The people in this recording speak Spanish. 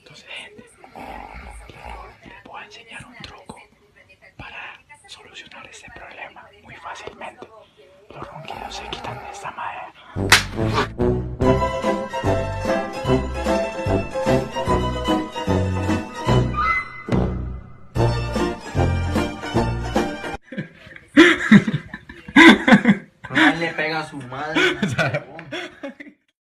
Entonces, gente, les voy a enseñar un truco para solucionar ese problema muy fácilmente. Los ronquidos se quitan de esta manera. Ronald le pega a su madre.